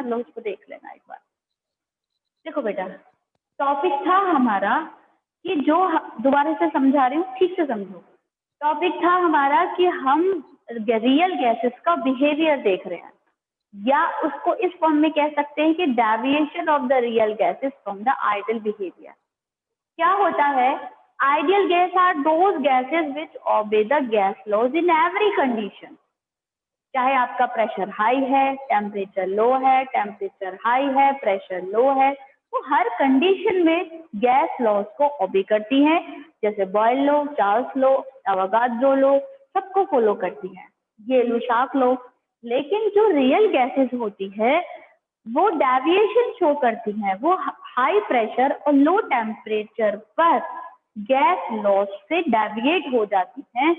समझ लो, उसको देख लेना एक बार। देखो बेटा, टॉपिक था हमारा कि जो दोबारा से समझा रही हूँ, ठीक से समझो। टॉपिक था हमारा कि हम रियल गैसेस का बिहेवियर देख रहे हैं, या उसको इस फॉर्म में कह सकते हैं कि deviation of the real gases from the ideal behaviour. क्या होता है? Ideal gas are those gases which obey the gas laws in every condition. चाहे आपका प्रेशर हाई है, टेम्परेचर लो है, टेम्परेचर हाई है, प्रेशर लो है, तो हर कंडीशन में गैस लॉज को ओबे करती हैं, जैसे Boyle law, Charles law, Avogadro law, सबको फॉलो करती हैं, ये लो, शार्क लो। लेकिन जो रियल गैसेस होती है वो डेविएशन शो करती हैं, वो हाई प्रेशर और लो टेम्परेचर पर गैस लॉज से डेविएट हो जाती हैं,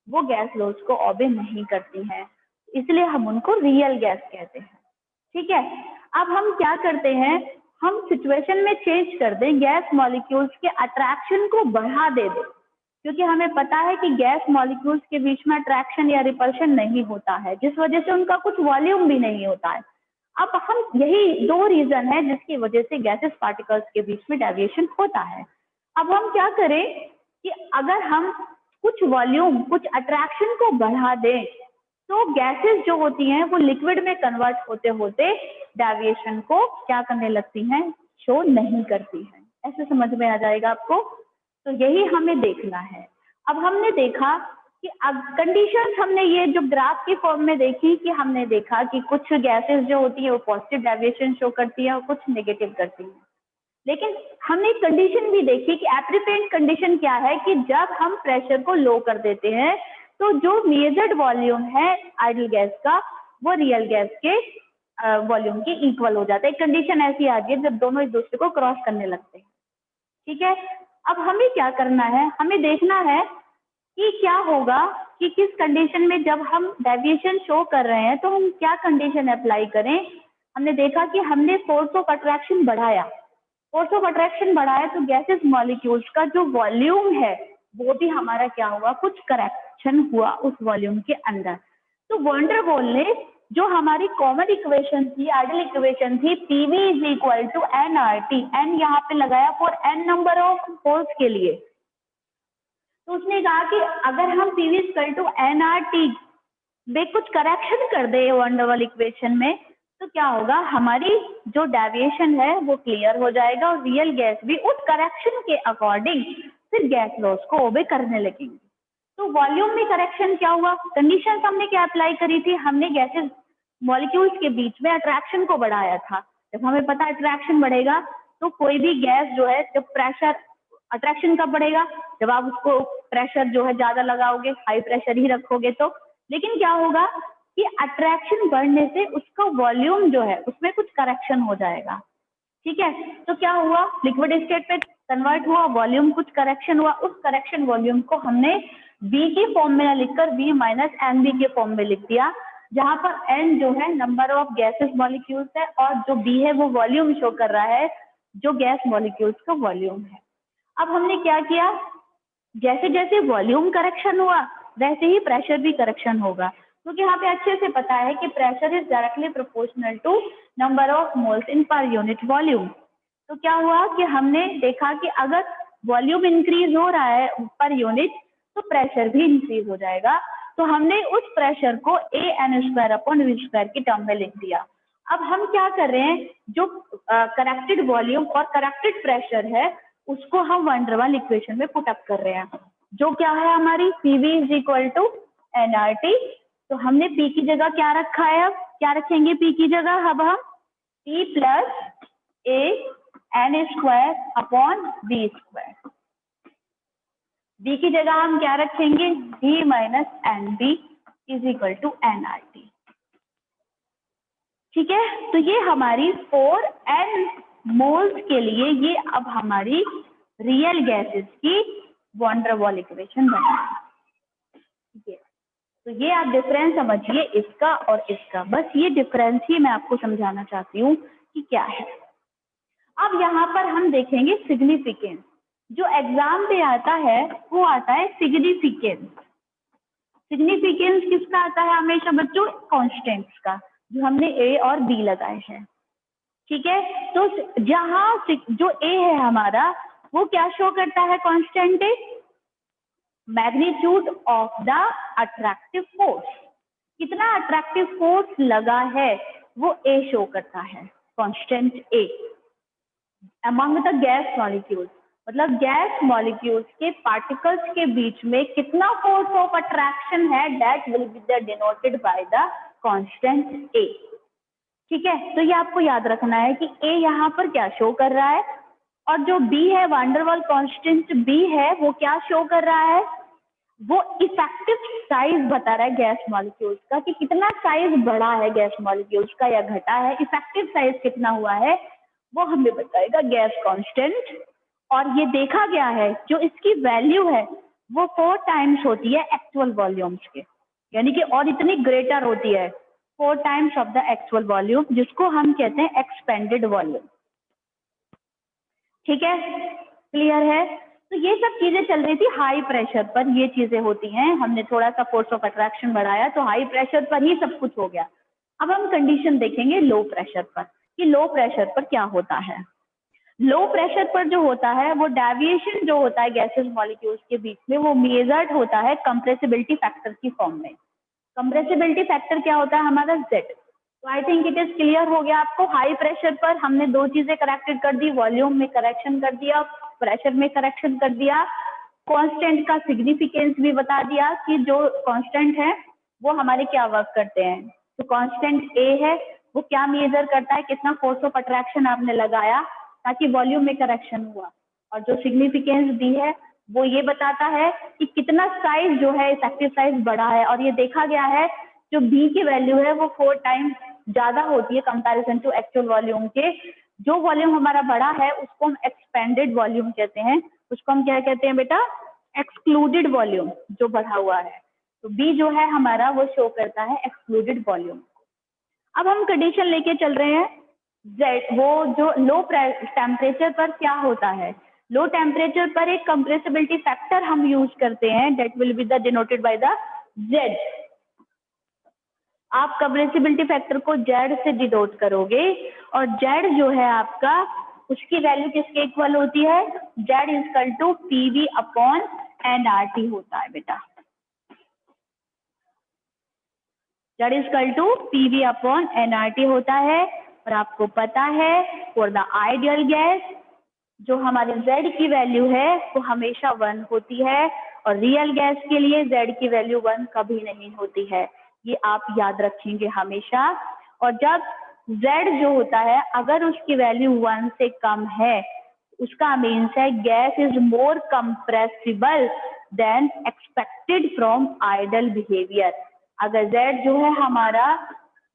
वो गैस लॉज को ओबे नहीं करती हैं, इसलिए हम उनको रियल गैस कहते हैं। ठीक है, अब हम क्या करते हैं, हम सिचुएशन में चेंज कर दें, गैस मॉलिक्यूल्स के अट्रैक्शन को बढ़ा दे दें, क्योंकि हमें पता है कि गैस मॉलिक्यूल्स के बीच में अट्रैक्शन या रिपल्शन नहीं होता है, जिस वजह से उनका कुछ वॉल्यूम भी नहीं होता है। अब हम यही दो रीजन है जिसकी वजह से गैसेस पार्टिकल्स के बीच में डेविएशन होता है। अब हम क्या करें कि अगर हम कुछ वॉल्यूम, कुछ अट्रैक्शन को बढ़ा दें, तो गैसेस जो होती हैं वो लिक्विड में कन्वर्ट होते होते डेविएशन को क्या करने लगती हैं, शो नहीं करती हैं। ऐसे समझ में आ जाएगा आपको? तो यही हमें देखना है। अब हमने देखा कि अब कंडीशंस हमने ये जो ग्राफ की फॉर्म में देखी, कि हमने देखा कि कुछ गैसेस जो होती है वो पॉजिटिव डेविएशन शो करती है और कुछ नेगेटिव करती है। लेकिन हमने एक कंडीशन भी देखी कि एप्रीपेंट कंडीशन क्या है, कि जब हम प्रेशर को लो कर देते हैं तो जो मेजर्ड वॉल्यूम है आइडियल गैस का वो रियल गैस के वॉल्यूम के इक्वल हो जाता है। एक कंडीशन ऐसी आ गई है जब दोनों एक दूसरे को क्रॉस करने लगते हैं। ठीक है, अब हमें क्या करना है, हमें देखना है कि क्या होगा कि किस कंडीशन में जब हम डेविएशन शो कर रहे हैं तो हम क्या कंडीशन अप्लाई करें। हमने देखा कि हमने फोर्स ऑफ अट्रैक्शन बढ़ाया, फोर्स ऑफ अट्रैक्शन बढ़ाया तो गैसेस मॉलिक्यूल्स का जो वॉल्यूम है वो भी हमारा क्या हुआ, कुछ करेक्शन हुआ उस वॉल्यूम के अंदर। तो वॉन डेर वाल ने जो हमारी कॉमन इक्वेशन थी, आइडियल इक्वेशन थी, PV is equal to N R T, n यहाँ पे लगाया for n number of holes के लिए। तो उसने कहा कि अगर हम PV is equal to N R T में कुछ करेक्शन कर दे वॉन डेर वाल इक्वेशन में, तो क्या होगा, हमारी जो डेविएशन है वो क्लियर हो जाएगा और रियल गैस भी उस करेक्शन के अकॉर्डिंग फिर गैस लॉस को ओबे करने लगेंगे। तो वॉल्यूम में करेक्शन क्या हुआ, कंडीशन हमने क्या अप्लाई करी थी, हमने गैसेस मॉलिक्यूल्स के बीच में अट्रैक्शन को बढ़ाया था। जब हमें पता अट्रैक्शन बढ़ेगा तो कोई भी गैस जो है, जब प्रेशर, अट्रैक्शन कब बढ़ेगा, जब आप उसको प्रेशर जो है ज्यादा लगाओगे, हाई प्रेशर ही रखोगे तो। लेकिन क्या होगा कि अट्रैक्शन बढ़ने से उसका वॉल्यूम जो है उसमें कुछ करेक्शन हो जाएगा। ठीक है, तो क्या हुआ, लिक्विड स्टेट पे कन्वर्ट हुआ, वॉल्यूम कुछ करेक्शन हुआ, उस करेक्शन वॉल्यूम को हमने V की फॉर्म में लिखकर V माइनस एन बी के फॉर्म में लिख दिया, जहां पर n जो है नंबर ऑफ गैसेस मॉलिक्यूल्स है और जो B है वो वॉल्यूम शो कर रहा है, जो गैस मॉलिक्यूल्स का वॉल्यूम है। अब हमने क्या किया, जैसे जैसे वॉल्यूम करेक्शन हुआ वैसे ही प्रेशर भी करेक्शन होगा, क्योंकि यहाँ पे अच्छे से पता है कि pressure is directly proportional to number of moles in per unit volume. तो क्या हुआ कि हमने देखा कि अगर वॉल्यूम इंक्रीज हो रहा है पर यूनिट तो प्रेशर भी इंक्रीज हो जाएगा। तो हमने उस प्रेशर को A N square upon V square की टर्म में लिख दिया। अब हम क्या कर रहे हैं, जो करेक्टेड वॉल्यूम और करेक्टेड प्रेशर है उसको हम वॉन डेर वाल इक्वेशन में पुट अप कर रहे हैं, जो क्या है हमारी PV is equal to N R T. तो हमने पी की जगह क्या रखा है, अब क्या रखेंगे पी की जगह, अब हम P plus A N square upon B square. B की जगह हम क्या रखेंगे, B minus N B is equal to N R T. ठीक है, तो ये हमारी 4n मोल्स के लिए ये अब हमारी रियल गैसेस की वॉन डेर वाल इक्वेशन बनी। ठीक है, तो ये आप डिफरेंस समझिए इसका और इसका, बस ये डिफरेंस ही मैं आपको समझाना चाहती हूँ कि क्या है। अब यहाँ पर हम देखेंगे सिग्निफिकेंस, जो एग्जाम पे आता है वो आता है सिग्निफिकेंस। सिग्निफिकेंस किसका आता है हमेशा बच्चों, कॉन्स्टेंट्स का। जो हमने ए और बी लगाए हैं। ठीक है, तो जहां जो ए है हमारा वो क्या शो करता है, constant A, magnitude of the attractive force, कितना अट्रैक्टिव फोर्स लगा है वो ए शो करता है, constant A among the gas molecules, मतलब गैस मॉलिक्यूल्स के पार्टिकल्स के बीच में कितना फोर्स ऑफ अट्रैक्शन है, that will be denoted by the constant A. ठीक है, तो ये आपको याद रखना है कि ए यहाँ पर क्या शो कर रहा है, और जो बी है, वांडरवाल कांस्टेंट बी है, वो क्या शो कर रहा है, वो इफेक्टिव साइज बता रहा है गैस मॉलिक्यूल्स का, कि कितना साइज बढ़ा है गैस मॉलिक्यूल्स का या घटा है, इफेक्टिव साइज कितना हुआ है वो हमें बताएगा गैस कांस्टेंट। और ये देखा गया है जो इसकी वैल्यू है वो 4 टाइम्स होती है एक्चुअल वॉल्यूम्स के, यानी कि और इतनी ग्रेटर होती है 4 times of the actual volume, जिसको हम कहते हैं एक्सपेंडेड वॉल्यूम। ठीक है, क्लियर है। तो ये सब चीजें चल रही थी हाई प्रेशर पर, ये चीजें होती हैं, हमने थोड़ा सा फोर्स ऑफ अट्रैक्शन बढ़ाया तो हाई प्रेशर पर ही सब कुछ हो गया। अब हम कंडीशन देखेंगे लो प्रेशर पर, कि लो प्रेशर पर क्या होता है। लो प्रेशर पर जो होता है वो डेविएशन जो होता है गैसेस मॉलिक्यूल्स के बीच में, वो मेजर्ड होता है कंप्रेसिबिलिटी फैक्टर की फॉर्म में। कंप्रेसिबिलिटी फैक्टर क्या होता है हमारा, जेड। तो I think it is clear हो गया आपको। हाई प्रेशर पर हमने 2 चीजें करेक्टेड कर दी, वॉल्यूम में करेक्शन कर दिया, प्रेशर में करेक्शन कर दिया, कांस्टेंट का सिग्निफिकेंस भी बता दिया कि जो कांस्टेंट है वो हमारे क्या वर्क करते हैं। तो कांस्टेंट ए है, वो क्या मेजर करता है, कितना फोर्स ऑफ अट्रैक्शन आपने लगाया ताकि वॉल्यूम में करेक्शन हुआ, और जो सिग्निफिकेंस दी है वो ये बताता है कि कितना साइज जो है इफेक्टिव साइज बढ़ा है। और ये देखा गया है जो बी की वैल्यू है वो 4 टाइम्स ज्यादा होती है कंपैरिजन टू एक्चुअल वॉल्यूम के। जो वॉल्यूम हमारा बड़ा है उसको हम एक्सपेंडेड वॉल्यूम कहते हैं, उसको हम क्या कहते हैं बेटा, एक्सक्लूडेड वॉल्यूम जो बढ़ा हुआ है। तो बी जो है हमारा वो शो करता है एक्सक्लूडेड वॉल्यूम। अब हम कंडीशन लेके चल रहे हैं जेड, वो जो लो टेम्परेचर पर क्या होता है, लो टेम्परेचर पर एक कंप्रेसिबिलिटी फैक्टर हम यूज करते हैं, that will be the denoted by the Z. आप कंप्रेसिबिलिटी फैक्टर को जेड से डिनोट करोगे, और जेड जो है आपका, उसकी वैल्यू किसके इक्वल होती है, Z equal to PV upon NRT होता है बेटा, Z equal to PV upon NRT होता है। और आपको पता है फॉर द आइडियल गैस जो हमारी जेड की वैल्यू है वो हमेशा 1 होती है, और रियल गैस के लिए जेड की वैल्यू 1 कभी नहीं होती है, ये आप याद रखेंगे हमेशा। और जब जेड जो होता है अगर उसकी वैल्यू 1 से कम है, उसका मीन्स है gas is more compressible than expected from ideal behaviour. अगर जेड जो है हमारा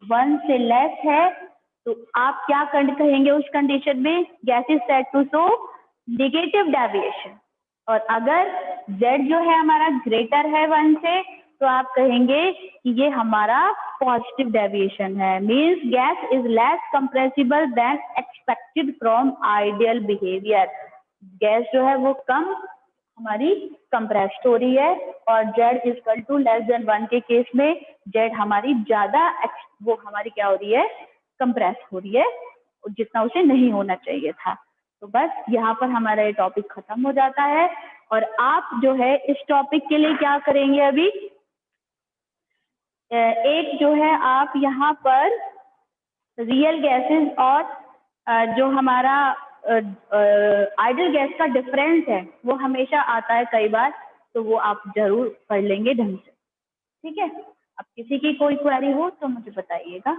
1 से लेस है तो आप क्या कहेंगे उस कंडीशन में, gas is said to show negative deviation. और अगर z जो है हमारा ग्रेटर है 1 से तो आप कहेंगे कि ये हमारा पॉजिटिव डेविएशन है, means gas is less compressible than expected from ideal behaviour. Gas जो है वो कम हमारी कंप्रेस्ड हो रही है, और z equal to less than 1 के केस में z हमारी ज्यादा वो हमारी क्या हो रही है, कंप्रेस हो रही है, जितना उसे नहीं होना चाहिए था। तो बस यहाँ पर हमारा ये टॉपिक खत्म हो जाता है। और आप जो है इस टॉपिक के लिए क्या करेंगे, अभी एक जो है आप यहाँ पर रियल गैसेस और जो हमारा आइडल गैस का डिफरेंस है वो हमेशा आता है कई बार, तो वो आप जरूर पढ़ लेंगे ढंग से। ठीक है, अब किसी की कोई क्वेरी हो तो मुझे बताइएगा।